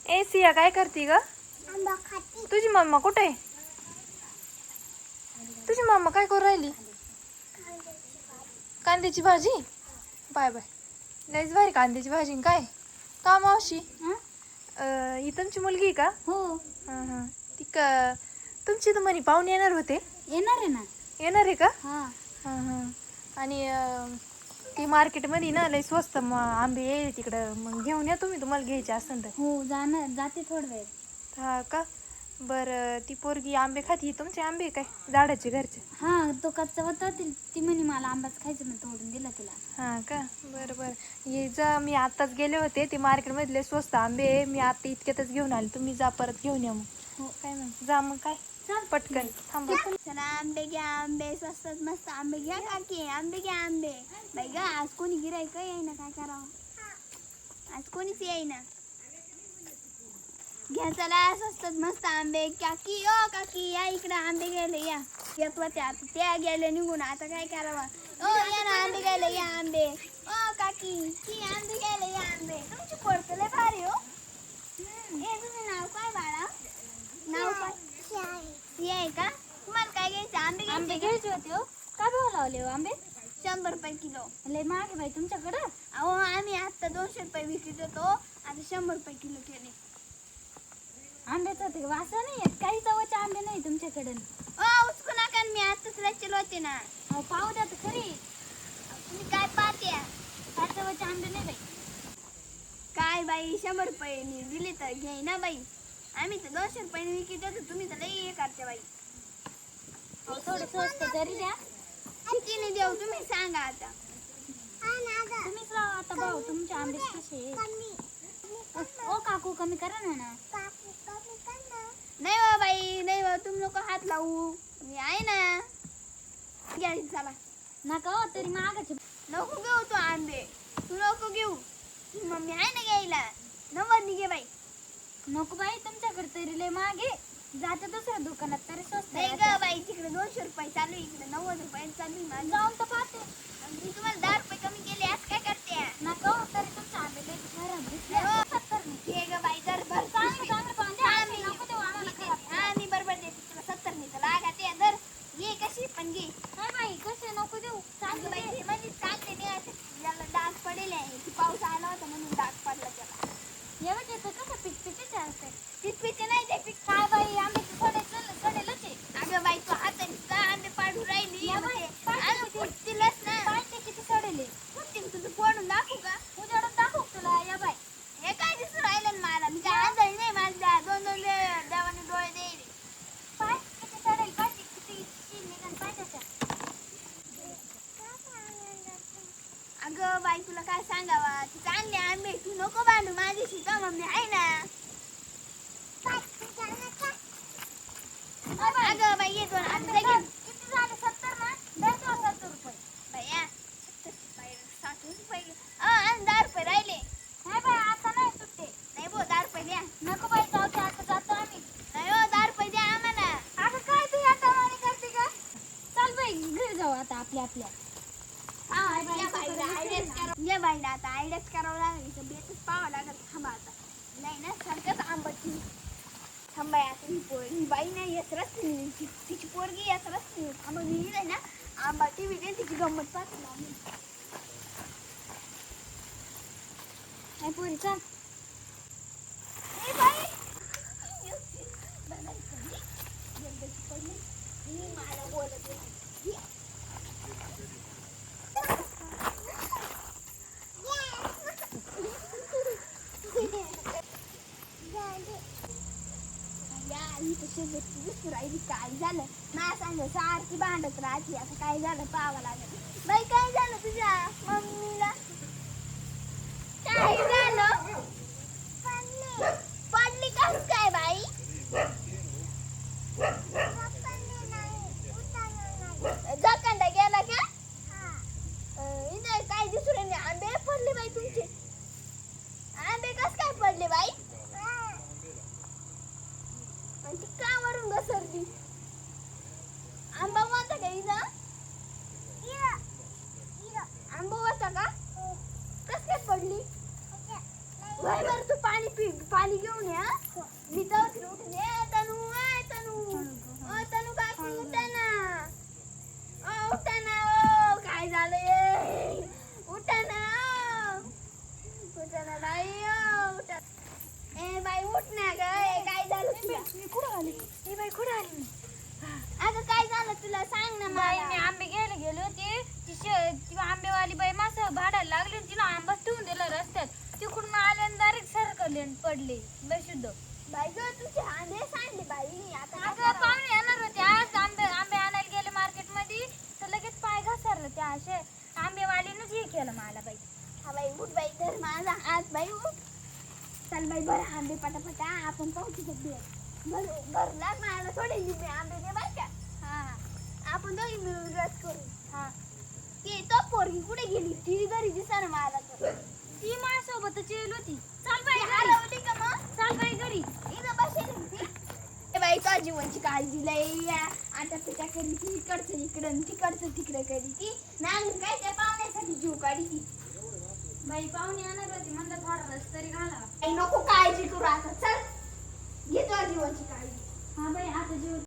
ए सिया काय करते ग? तुझी मम्मा कुठे आहे? तुझी मम्मा काय करू राहिली? कांद्याची भाजी. Bye bye. लयच भारी कांद्याची भाजी. काय का मावशी? ही तुमची मुलगी आहे का? हो ती का तुमची तर म्हणे पाहुणे येणार होते? येणार आहे ना. येणार आहे का? हा आणि ती मार्केटमध्ये ना लय स्वस्त आंबे आहे तिकडं, मग घेऊन या तुम्ही, तुम्हाला घ्यायचे असेल तर. हो जाते थोडं वेळ. हा का? बरं, ती पोरगी आंबे खाती. तुमचे आंबे काय झाडाचे घरचे? हा तो कच्चा होता ती म्हणे मला आंबाच खायचं, मी तोडून दिला तिला. हा का? बरं बरं, ये जा. मी आत्ताच गेले होते ते मार्केटमधले स्वस्त आंबे आहे, मी आता इतक्यातच घेऊन आले. तुम्ही जा परत घेऊन या मग. हो काय मग जा मग. काय पटकन थांबा. चला आंबे घ्या, आंबे स्वस्तात मस्त आंबे घ्या काकी, आंबे घ्या आंबे. बाई ग आज कोणी गिरायक येईना, काय करावं आज कोणीच येईना. घ्या चला स्वस्तात मस्त आंबे. काकी ओ काकी या इकडे आंबे घ्यायला या. येत होते आता त्या गेले निघून, आता काय करावं. ओ या ना आंबे घ्यायला या आंबे. ओ काकी ही आंबे घ्यायला या आंबे. तुमची पोरं लय भारी हो. ए तुझं नाव काय बाळा? नाव काय? सिया आहे का? तुम्हाला काय घ्यायचं? आंबे घ्यायचे होते हो. काय भाव लावले हो आंबे? 100 रुपये किलो. लय महाग आहे बाई तुमच्याकडं. अहो आम्ही आता 200 रुपये विकत होतो, आता 100 रुपये किलो केले. आंब्याचं होते वास नाही येत, काही चवाचे आंबे नाही तुमच्याकडे. उचकू नका, मी आताच रचल होते ना. अहो पाहू द्या तर खरी. तुम्ही काय पाहते? काय चवाचे आंबे नाही बाई. काय बाई 100 रुपये मी दिले तर घ्याय ना बाई. आम्ही तर 200 रुपये विकत होतो, तुम्ही तर लई हे करते बाई. अहो थोडं स्वस्त तरी द्या. कितीने देऊ तुम्ही सांगा आता. तुम्हीच लावा आता भाऊ, तुमचे आंबे कसे. ओ काकू कमी करा ना. नाही हो बाई, नाही हो, तुम्ही नको हात लावू, मी आहे ना. घ्या चला. नका हो, तरी महागाचे. नको घेऊ तू आंबे, तू नको घेऊ. मम्मी आहे ना घ्यायला. 90 घे बाई. नको बाई, तुमच्याकडे तरी लय महाग आहे. जाते दुसऱ्या दुकानात तरी स्वस्त नाही आहे. ग बाई, तिकडे 200 रुपये चालू आहे, इकडे 90 रुपये चालू आहे माझं. जाऊन तर पाहते. मी तुम्हाला 10 रुपये कमी केले, आज काय करते? नका हो, तरी तुमचे आंबे लय खराब दिसले. हो. 70 ने. घे ग बाई, दर भर चांगलं चांगलं पाहून द्या. हा, असे नको देऊ आम्हाला खराब. हा मी बरोबर देते तुला. 70 ने तर लागा ते दर. घे कशी पण घे. नाही बाई, कसे नको देऊ. अगं चांगलं बाई, दे. ते म्हणजे चालते नाही, याला डाग पडेल आहे. ती पाऊस आला होता म्हणून डाग पडला त्याला. एवढं येतं कसं पिचपिचीचे असते. पिचपिचे नाही ते पिच. काय बाई, आंब्याचे सडेलच आहे. अगं बाई, तू हाताने का आंबे पाडू राहिली? या बाई, अगं फुटतीलच ना. पाहिजे किती सडेले. फुटतील, तुझं फोडून दाखवू का? उजाडून दाखव तुला. या बाई, हे काय दिसू राहिलं ना मला? मी काय आंधळी नाही, मला दोन देवाने डोळे देईल. पाय किती सडेल, पाहिजे किती शील निघन पाहिजे. अगं बाई, तुला काय सांगावा, ती चांगले आंबे, तू नको बांधू माझ्याशी का? मम्मी आहे ना. अगं बाई, येतो ना आता घे. किती झाले? 70 ना. दर 70 रुपये. भैया 70 रुपये 60 रुपये. आणि 10 रुपये राहिले. नाही बाई, आता नाही सुट्टे. नाही बो, 10 रुपये द्या. नको बाई, जाऊ दे, आता जातो आम्ही. नाही हो, 10 रुपये द्या आम्हाला. अगं काय तू आता मानी करते का? चल बाई, घरी जाऊ आता आपल्या. या बाईला आता आयडियाच करावं लागेल, बेतच पाहावं लागेल. थांबा आता. नाही ना सारखंच आंबट. थांबा आता, ही बाई नाही येत रस्ते, तिची पोरगी येत रस्ते. थांबा, मी नाही ना आंबा टीव्ही दे, तिची गंमत पाहते ना आम्ही. नाही पोरी चल. ए बाई, मी मला बोलत नाही. काय झालं? मला सांग, सारखी भांडत राहते, आता काय झालं पाहावं लागेल. बाई काय झालं तुझ्या मम्मीला? काय झालं? पडली कस काय बाई? जखंडा गेला का? इथं काय दिसू राहिले? आंबे पडले बाई तुमचे. आंबे कस काय पडले बाई? आणि ती का वरून घसरली? आंबा होता का इथं? आंबा होता का? कस काय पडली? वय बर तू पाणी घेऊन या. मी चौथी उठून ये तनू आय तनू ओ तनू काकू उठा ना उठा ना ओ काय झालं ये उठा ना उठा ना बाई उठा ए बाई उठ ना ग काय झालं तुला मी कुठं आली ए बाई कुठं आली मी अगं काय झालं तुला सांग ना बाई मला मी आंबे घ्यायला गेले होते ती आंबेवाली बाई मासा भाडायला लागली तिला आंबा ठेवून दिला रस्त्यात तिकडून आले आणि डायरेक्ट सरकले आणि पडले बेशुद्ध. बाई ग तुझे आंबे सांडले बाई आता काय अगं करावं? पाहुणे येणार होते आज आंबे आणायला गेले मार्केट मध्ये तर लगेच पाय घसरले ते असे आंबेवालीनंच हे केलं मला बाई. हा बाई उठ बाई तर माझा आज बाई उठ चल बाई बरं आंबे पटापटा आपण पाहू भरला मला थोडे लिंबे आंबे दे बाई का हा आपण दोघी मिळून रस करू हा ते तो पोरगी कुठे गेली ती घरी दिसणार मला तर ती माझ्यासोबतच येईल होती. चाल बाई ती घरी. हरवली का मग चाल बाई घरी. इथं बसेल ती ए बाई तो जीवनची काळजी लई आता पिटा करी ती इकडचं इकडं आणि तिकडचं तिकडं करी ती नाही काय त्या पाहुण्यासाठी जीव काढी ती बाई पाहुणे येणार